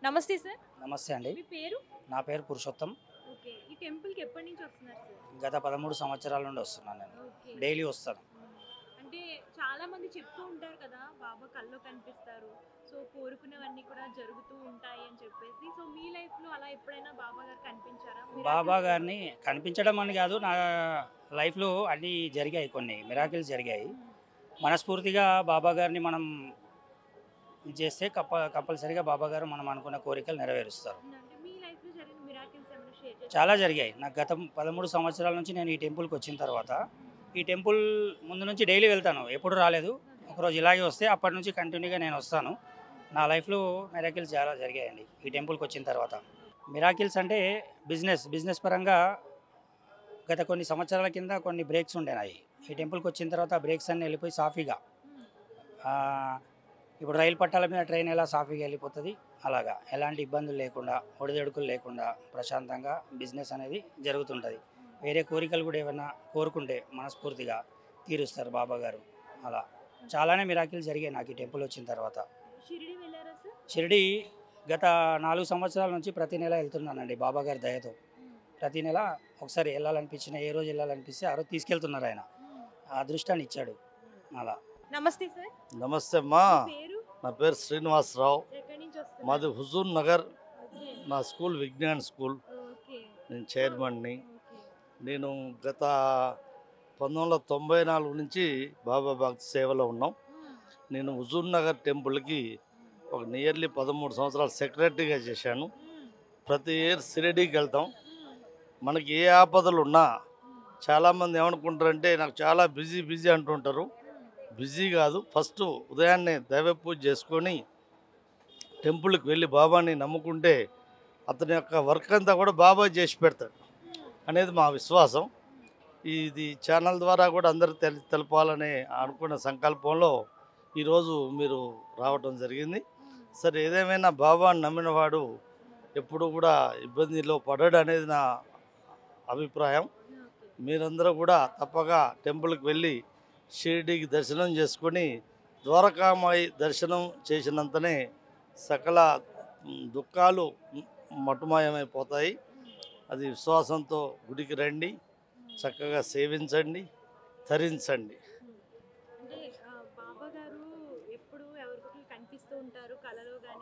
నమస్తే సార్. నమస్తే అండి. మీ పేరు? నా పేరు పురుషోత్తం. ఓకే. ఈ టెంపుల్‌కి ఎప్పటి నుంచి వస్తున్నారు సార్? గత 13 సంవత్సరాల నుండి వస్తున్నాను నేను. ఓకే. డైలీ వస్తాను. అంటే చాలా మంది చెప్తూ ఉంటారు కదా, బాబా కల్లో కనిపిస్తారు. సో కోరుకున్నవన్నీ కూడా జరుగుతూ ఉంటాయి అని చెప్పేసి. సో మీ లైఫ్‌లో అలా ఎప్పుడైనా బాబా గారు కనిపించారా? బాబా గారిని కనిపించడం అని కాదు, నా లైఫ్లో అన్నీ జరిగాయి, కొన్ని మిరాకిల్స్ జరిగాయి. మనస్ఫూర్తిగా బాబా గారిని మనం చేస్తే కంపల్సరీగా బాబా గారు మనం అనుకున్న కోరికలు నెరవేరుస్తారు. అంటే మీ లైఫ్‌లో జరిగిన మిరాకిల్స్ ఏమైనా షేర్ చేస్తారా? చాలా జరిగాయి. నాకు గత 13 సంవత్సరాల నుంచి నేను ఈ టెంపుల్కి వచ్చిన తర్వాత, ఈ టెంపుల్ ముందు నుంచి డైలీ వెళ్తాను, ఎప్పుడు రాలేదు. ఒకరోజు ఇలాగే వస్తే అప్పటి నుంచి కంటిన్యూగా నేను వస్తాను. నా లైఫ్లో మిరాకిల్స్ చాలా జరిగాయండి ఈ టెంపుల్కి వచ్చిన తర్వాత. మిరాకిల్స్ అంటే బిజినెస్ పరంగా గత కొన్ని సంవత్సరాల కింద కొన్ని బ్రేక్స్ ఉండేనాయి. ఈ టెంపుల్కి వచ్చిన తర్వాత ఆ బ్రేక్స్ అన్నీ వెళ్ళిపోయి సాఫీగా, ఇప్పుడు రైలు పట్టాల మీద ట్రైన్ ఎలా సాఫీగా వెళ్ళిపోతుంది, అలాగా ఎలాంటి ఇబ్బందులు లేకుండా, ఒడిదొడుకులు లేకుండా ప్రశాంతంగా బిజినెస్ అనేది జరుగుతుంటుంది. వేరే కోరికలు కూడా ఏమైనా కోరుకుంటే మనస్ఫూర్తిగా తీరుస్తారు బాబా గారు. అలా చాలానే మిరాకిల్స్ జరిగాయి నాకు ఈ టెంపుల్ వచ్చిన తర్వాత. షిరిడి వెళ్ళారా సార్? షిరిడి గత 4 సంవత్సరాల నుంచి ప్రతి నెల వెళ్తున్నానండి బాబా గారి దయతో. ప్రతి నెల ఒకసారి వెళ్ళాలనిపించిన, ఏ రోజు వెళ్ళాలనిపిస్తే ఆ రోజు తీసుకెళ్తున్నారు ఆయన. ఆ అదృష్టాన్ని ఇచ్చాడు అలా. నమస్తే సార్. నమస్తే అమ్మా. మీ పేరు? నా పేరు శ్రీనివాసరావు. ఎక్కడి నుంచి వస్తున్నారు? మాది హుజూర్ నగర్. ఓకే. నా స్కూల్ విజ్ఞాన్ స్కూల్. ఓకే. నేను చైర్మన్ని. ఓకే. నేను గత 1994 నుంచి బాబా భక్తి సేవలో ఉన్నాం. నేను హుజూర్ నగర్ టెంపుల్కి ఒక నియర్లీ 13 సంవత్సరాలు సెక్రటరీగా చేశాను. ప్రతి ఇయర్ షిరిడీకి వెళ్తాం. మనకి ఏ ఆపదలు ఉన్నా చాలామంది ఏమనుకుంటారంటే నాకు చాలా బిజీ అంటుంటారు. బిజీ కాదు, ఫస్ట్ ఉదయాన్నే దైవ పూజ చేసుకొని టెంపుల్కి వెళ్ళి బాబాని నమ్ముకుంటే అతని యొక్క వర్క్ అంతా కూడా బాబా చేసి పెడతాడు అనేది మా విశ్వాసం. ఇది ఛానల్ ద్వారా కూడా అందరూ తెలపాలనే అనుకున్న సంకల్పంలో ఈరోజు మీరు రావటం జరిగింది. సరే, ఏదేమైనా బాబాని నమ్మినవాడు ఎప్పుడు కూడా ఇబ్బందిలో పడడు అనేది నా అభిప్రాయం. మీరందరూ కూడా తప్పగా టెంపుల్కి వెళ్ళి షిరిడీకి దర్శనం చేసుకొని ద్వారకామాయి దర్శనం చేసినంతనే సకల దుఃఖాలు మటుమాయమైపోతాయి. అది విశ్వాసంతో గుడికి రండి, చక్కగా సేవించండి, తరించండి. అంటే బాబా గారు ఎప్పుడు ఎవరికీ కనిపిస్తూ ఉంటారు కలలో గాని.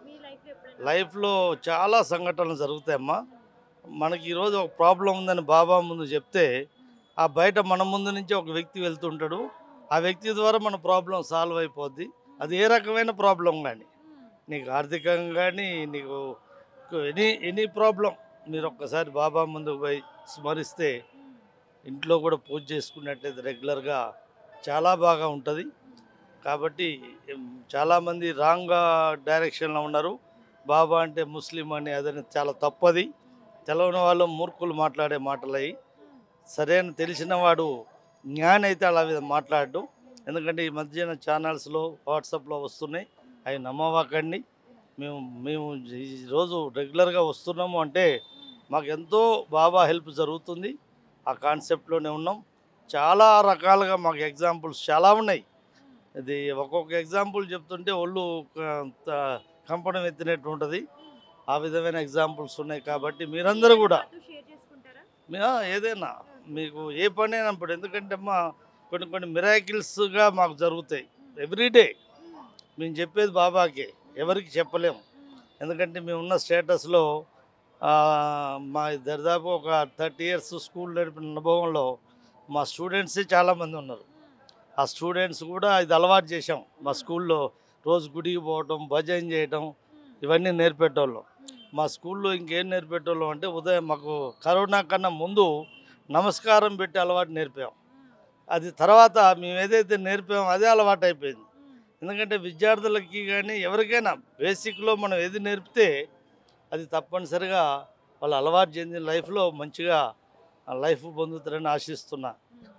మీ లైఫ్‌లో ఎప్పుడైనా? లైఫ్లో చాలా సంఘటనలు జరుగుతాయమ్మా. మనకి ఈరోజు ఒక ప్రాబ్లం ఉందని బాబా ముందు చెప్తే, ఆ బయట మన ముందు నుంచి ఒక వ్యక్తి వెళ్తుంటాడు. ఆ వ్యక్తి ద్వారా మన ప్రాబ్లం సాల్వ్ అయిపోద్ది. అది ఏ రకమైన ప్రాబ్లం కానీ, నీకు ఆర్థికంగా కానీ, నీకు ఎనీ ప్రాబ్లం, మీరు ఒక్కసారి బాబా ముందుకు పోయి స్మరిస్తే, ఇంట్లో కూడా పూజ చేసుకున్నట్లయితే రెగ్యులర్గా చాలా బాగా ఉంటుంది. కాబట్టి చాలామంది రాంగ్ డైరెక్షన్లో ఉన్నారు. బాబా అంటే ముస్లిం అని, అదని చాలా తప్పది. తెలవని వాళ్ళు మూర్ఖులు మాట్లాడే మాటలవి. సరైన తెలిసిన వాడు జ్ఞాని అయితే అలా మాట్లాడడు. ఎందుకంటే ఈ మధ్యన ఛానల్స్లో వాట్సాప్లో వస్తున్నాయి, అవి నమ్మవాకండి. మేము ఈరోజు రెగ్యులర్గా వస్తున్నాము అంటే మాకు ఎంతో బాబా హెల్ప్ జరుగుతుంది. ఆ కాన్సెప్ట్లోనే ఉన్నాం. చాలా రకాలుగా మాకు ఎగ్జాంపుల్స్ చాలా ఉన్నాయి. ఇది ఒక్కొక్క ఎగ్జాంపుల్ చెప్తుంటే ఒళ్ళు కంపడం ఎత్తినట్టు ఉంటుంది. ఆ విధమైన ఎగ్జాంపుల్స్ ఉన్నాయి. కాబట్టి మీరందరూ కూడా షేర్ చేసుకుంటారా? ఏదైనా మీకు ఏ పని అయినా ఇప్పుడు, ఎందుకంటే అమ్మా కొన్ని మిరాకిల్స్గా మాకు జరుగుతాయి ఎవ్రీడే. మేము చెప్పేది బాబాకే, ఎవరికి చెప్పలేము. ఎందుకంటే మేమున్న స్టేటస్లో మా దరిదాపు ఒక 30 ఇయర్స్ స్కూల్ నడిపిన అనుభవంలో మా స్టూడెంట్సే చాలామంది ఉన్నారు. ఆ స్టూడెంట్స్ కూడా ఇది అలవాటు చేసాం. మా స్కూల్లో రోజు గుడికి పోవటం, భజన చేయటం, ఇవన్నీ నేర్పేటోళ్ళం. మా స్కూల్లో ఇంకేం నేర్పేటోళ్ళం అంటే, ఉదయం మాకు కరోనా కన్నా ముందు నమస్కారం పెట్టి అలవాటు నేర్పాం. అది తర్వాత మేము ఏదైతే నేర్పామో అదే అలవాటు అయిపోయింది. ఎందుకంటే విద్యార్థులకి కానీ ఎవరికైనా బేసిక్లో మనం ఏది నేర్పితే అది తప్పనిసరిగా వాళ్ళు అలవాటు చెందిన లైఫ్లో మంచిగా లైఫ్ పొందుతారని ఆశిస్తున్నా.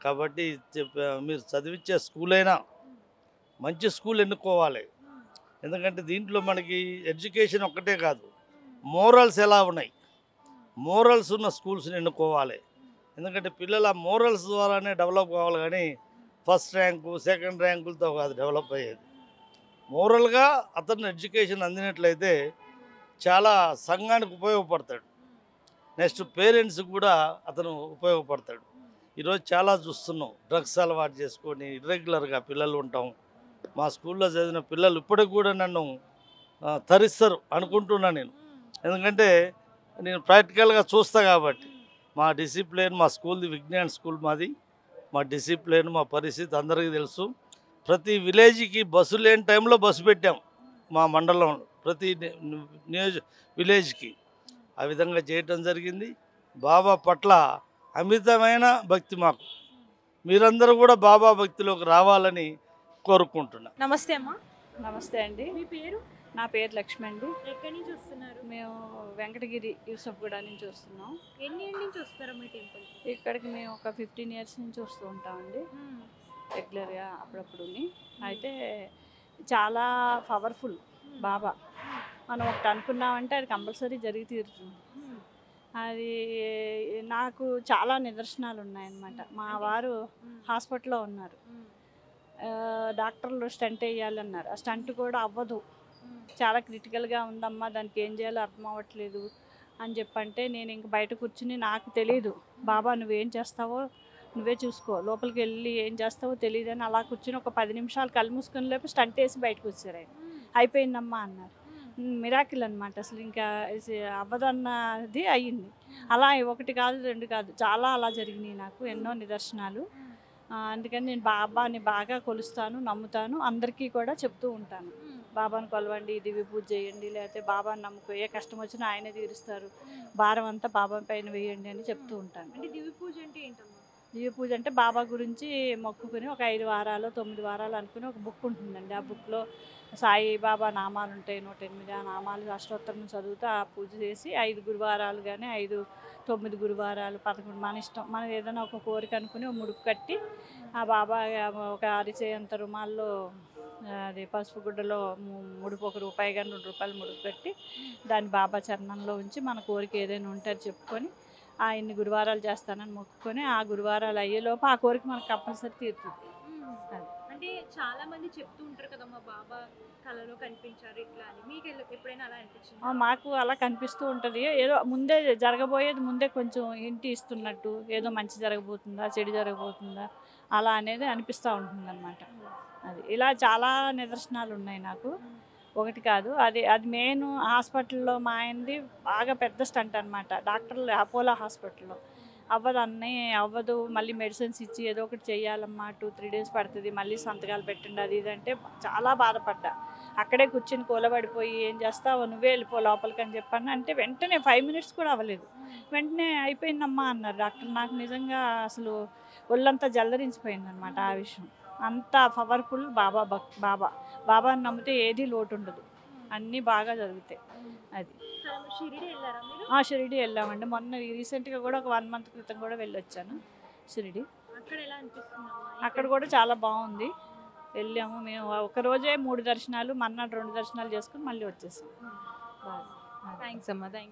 కాబట్టి మీరు చదివించే స్కూల్ అయినా మంచి స్కూల్ ఎన్నుకోవాలి. ఎందుకంటే దీంట్లో మనకి ఎడ్యుకేషన్ ఒక్కటే కాదు, మోరల్స్ ఎలా ఉన్నాయి, మోరల్స్ ఉన్న స్కూల్స్ని ఎన్నుకోవాలి. ఎందుకంటే పిల్లల మోరల్స్ ద్వారానే డెవలప్ కావాలి. కానీ ఫస్ట్ ర్యాంకు సెకండ్ ర్యాంకులతో కాదు డెవలప్ అయ్యేది. మోరల్గా అతను ఎడ్యుకేషన్ అందినట్లయితే చాలా సంఘానికి ఉపయోగపడతాడు. నెక్స్ట్ పేరెంట్స్కి కూడా అతను ఉపయోగపడతాడు. ఈరోజు చాలా చూస్తున్నాం, డ్రగ్స్ అలవాటు చేసుకొని ఇర్రెగ్యులర్గా పిల్లలు ఉంటాం. మా స్కూల్లో చదివిన పిల్లలు ఇప్పటికి కూడా నన్ను తరిస్తారు అనుకుంటున్నా నేను. ఎందుకంటే నేను ప్రాక్టికల్గా చూస్తా కాబట్టి. మా డిసిప్లిన్, మా స్కూల్ది విజ్ఞాన్ స్కూల్ మాది. మా డిసిప్లిన్, మా పరిస్థితి అందరికీ తెలుసు. ప్రతి విలేజ్కి బస్సు లేని టైంలో బస్సు పెట్టాం మా మండలంలో, ప్రతి విలేజ్కి. ఆ విధంగా చేయటం జరిగింది. బాబా పట్ల అమితమైన భక్తి మాకు. మీరందరూ కూడా బాబా భక్తిలోకి రావాలని కోరుకుంటున్నా. నమస్తే అమ్మా. నమస్తే అండి. మీ పేరు? నా పేరు లక్ష్మి అండి. ఎక్కడి నుంచి వస్తున్నారు? మేము వెంకటగిరి యూసఫ్గూడ నుంచి వస్తున్నాం. ఎన్ని ఏళ్ళ నుంచి వస్తారా మీ టెంపుల్? ఇక్కడికి మేము ఒక 15 ఇయర్స్ నుంచి వస్తూ ఉంటామండి రెగ్యులర్గా అప్పుడప్పుడు. అయితే చాలా పవర్ఫుల్ బాబా. మనం ఒకటి అనుకున్నామంటే అది కంపల్సరీ జరిగి తీరుతుంది. అది నాకు చాలా నిదర్శనాలు ఉన్నాయన్నమాట. మా వారు హాస్పిటల్లో ఉన్నారు. డాక్టర్లు స్టంట్ వేయాలన్నారు. ఆ స్టంట్ కూడా అవ్వదు, చాలా క్రిటికల్గా ఉందమ్మా, దానికి ఏం చేయాలో అర్థం అవ్వట్లేదు అని చెప్పంటే నేను ఇంక బయట కూర్చుని నాకు తెలియదు, బాబా నువ్వేం చేస్తావో నువ్వే చూసుకో, లోపలికి వెళ్ళి ఏం చేస్తావో తెలియదు అని అలా కూర్చుని ఒక 10 నిమిషాలు కళ్ళు మూసుకుని లేపు స్టంట్ వేసి బయటకు వచ్చారు. ఆయన అయిపోయిందమ్మా అన్నారు. మిరాకిల్ అనమాట. అసలు ఇంకా అవ్వదన్నది అయ్యింది. అలా ఒకటి కాదు రెండు కాదు చాలా అలా జరిగినాయి నాకు ఎన్నో నిదర్శనాలు. అందుకని నేను బాబాని బాగా కొలుస్తాను, నమ్ముతాను, అందరికీ కూడా చెప్తూ ఉంటాను. బాబాను కొలవండి, దివ్య పూజ చేయండి, లేకపోతే బాబాని నమ్ముకో, ఏ కష్టం వచ్చినా ఆయనే తీరుస్తారు, భారం అంతా బాబా పైన వేయండి అని చెప్తూ ఉంటాను. అంటే దివ్య పూజ అంటే ఏంటమ్మా? దివ్య పూజ అంటే బాబా గురించి మొక్కుకుని ఒక 5 వారాలు 9 వారాలు అనుకుని ఒక బుక్ ఉంటుందండి. ఆ బుక్లో సాయి బాబా నామాలు ఉంటాయి, 108 ఆ నామాలు అష్టోత్తరం చదువుతూ ఆ పూజ చేసి 5 గురువారాలు కానీ 5, 9 గురువారాలు 11 మన ఇష్టం. మనం ఏదైనా ఒక కోరిక అనుకుని ఒక ముడుపు కట్టి ఆ బాబా ఒక అరిచేంత రుమాల్లో అది పసుపు గుడ్డలో ముడుపు ₹1 కానీ ₹2 ముడుపు కట్టి దాన్ని బాబా చరణంలో ఉంచి మన కోరిక ఏదైనా ఉంటే అది చెప్పుకొని ఇన్ని గురువారాలు చేస్తానని మొక్కుకొని ఆ గురువారాలు అయ్యేలోపు ఆ కోరిక మనకు కంపల్సరీ తీరుతుంది. అంటే చాలా మంది చెప్తూ ఉంటారు కదమ్మా బాబా కళలో కనిపించారు ఇట్లా అని, మీకు ఎప్పుడైనా అలా అనిపించింది? మాకు అలా కనిపిస్తూ ఉంటుంది. ఏదో ముందే జరగబోయేది ముందే కొంచెం ఇంటి ఇస్తున్నట్టు, ఏదో మంచి జరగబోతుందా చెడు జరగబోతుందా అలా అనేది అనిపిస్తూ ఉంటుంది అనమాట. అది ఇలా చాలా నిదర్శనాలు ఉన్నాయి నాకు, ఒకటి కాదు. అది మెయిన్ హాస్పిటల్లో మా ఆయనది బాగా పెద్ద స్టంట్ అనమాట. డాక్టర్లు అపోలో హాస్పిటల్లో అవ్వదు, మళ్ళీ మెడిసిన్స్ ఇచ్చి ఏదో ఒకటి చేయాలమ్మా, 2-3 డేస్ పడుతుంది, మళ్ళీ సంతకాలు పెట్టండి అది ఇది అంటే చాలా బాధపడ్డా. అక్కడే కూర్చొని కూలబడిపోయి ఏం చేస్తావు నువ్వే వెళ్ళిపో లోపలికి అని చెప్పాను. అంటే వెంటనే 5 మినిట్స్ కూడా అవ్వలేదు, వెంటనే అయిపోయిందమ్మా అన్నారు డాక్టర్. నాకు నిజంగా అసలు ఒళ్ళంతా జల్లరించిపోయింది అనమాట ఆ విషయం. అంత పవర్ఫుల్ బాబాని నమ్మితే ఏది లోటు ఉండదు, అన్నీ బాగా జరుగుతాయి. అది షిరిడి వెళ్ళారా మీరు? షిరిడి వెళ్ళామండి. మొన్న రీసెంట్గా కూడా ఒక 1 మంత్ క్రితం కూడా వెళ్ళొచ్చాను షిరిడి. అక్కడ ఎలా అనిపిస్తుంది? అక్కడ కూడా చాలా బాగుంది. వెళ్ళాము మేము ఒక రోజే 3 దర్శనాలు, మర్నాడు 2 దర్శనాలు చేసుకుని మళ్ళీ వచ్చేసాం. థ్యాంక్స్ అమ్మా.